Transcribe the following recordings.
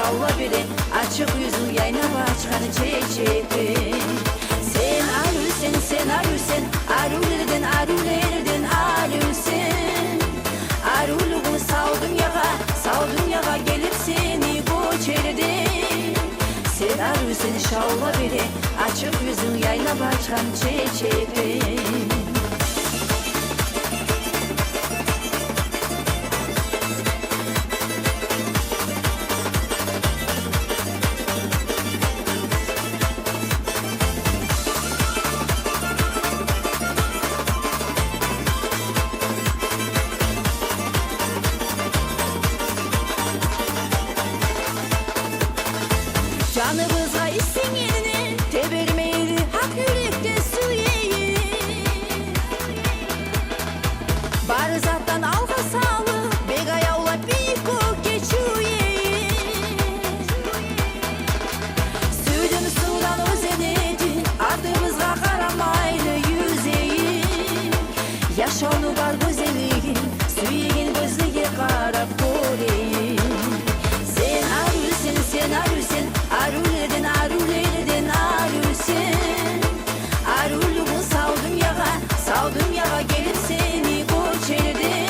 şavla biri, açık yüzün yayına başkanı çiçeği. Sen arıyorsun, sen arıyorsun, arılerden, arılerden arıyorsun. Aruluğu savdum yağa gelip seni göçerdin. Sen arıyorsun şavla biri, açık yüzün yayına başkanı çiçeği. Canımıza isim yerine tebermeyli hak yürekte süyeyi. Barzattan alga sağlı begaya ula büyük o geçüyeyi. Süydün sudan özenedin ardımızga karamaylı yüzeyi. Yaşanı var güzelliğin süyegin gözlüğe karab koreyi. Sen arıyorsun arılerden, arılerden arıyorsun. Aruluğu savdum yağa gelip seni göçerdin.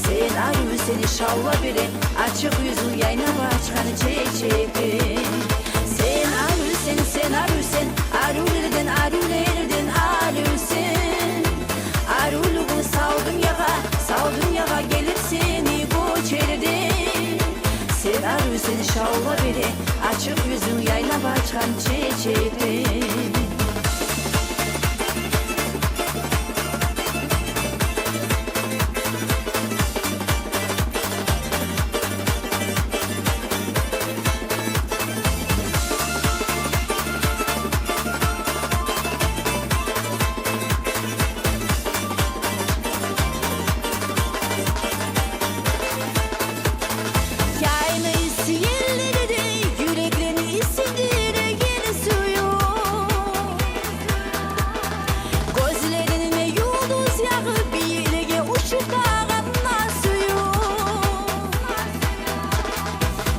Sen arıyorsun şavla biri, açık yüzün yayına başkanı çiçeği. Sen arıyorsun, arılerden, arılerden arıyorsun. Aruluğu savdum yağa gelip seni göçerdin. Sen arıyorsun şavla biri, açık yüzün yayına başkan çiçeği.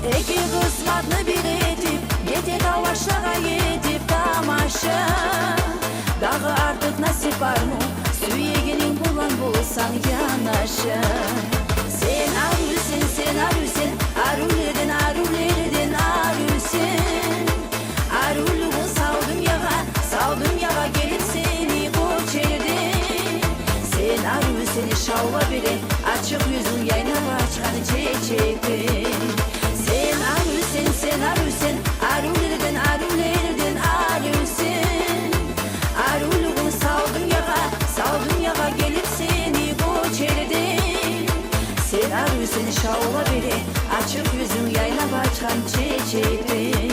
Eki kısmatlı bir edip, yeter avaşlara yedip tamaşa. Dağı artık nasip var mı? Süyeginin bulan bulsan yanaşa. Sen arıyorsun, arılerden, arılerden arıyorsun. Aruluğu savdum yağa gelip seni göçerdin. Sen arıyorsun şavla biri, açık yüzün yayına başkanı çiçeği. Sen arıyorsun, arılerden, arılerden arıyorsun. Aruluğu savdum yağa gelip seni göçerdin. Sen arıyorsun şavla biri, açık yüzün yayına başkan çiçeği.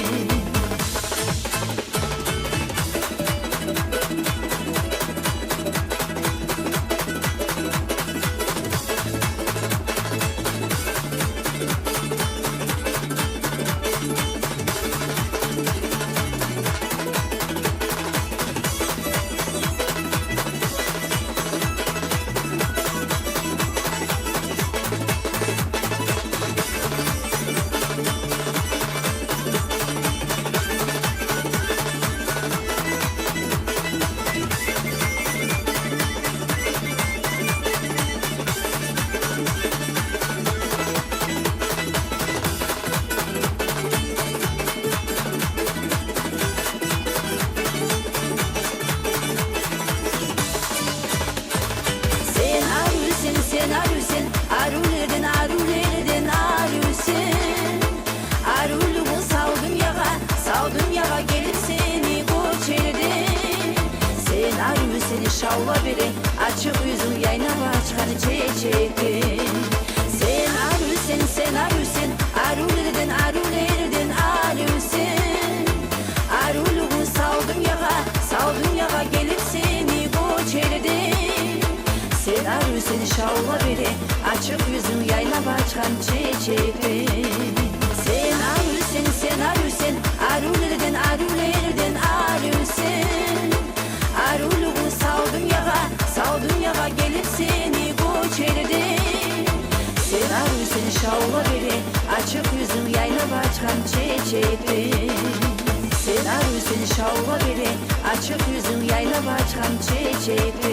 Sen arıyorsun, arılerden, arılerden arıyorsun. Aruluğu savdum yağa gelip seni göçerdin. Sen arıyorsun şavla biri, açık yüzün yayına başkanı çiçeği. Sen arıyorsun, arılerden, arılerden arıyorsun. Aruluğu savdum yağa gelip seni göçerdin. Sen arıyorsun şavla biri, açık yüzün yayına başkan çiçeği. Sen arıyorsun, arılerden, arılerden arıyorsun. Aruluğu savdum yağa gelip seni göçerdin. Sen arıyorsun şavla biri, açık yüzün yayına başkan açkan çiçektin. Sen arıyorsun şavva biri, açık yüzün yaylap açkan çiçektin.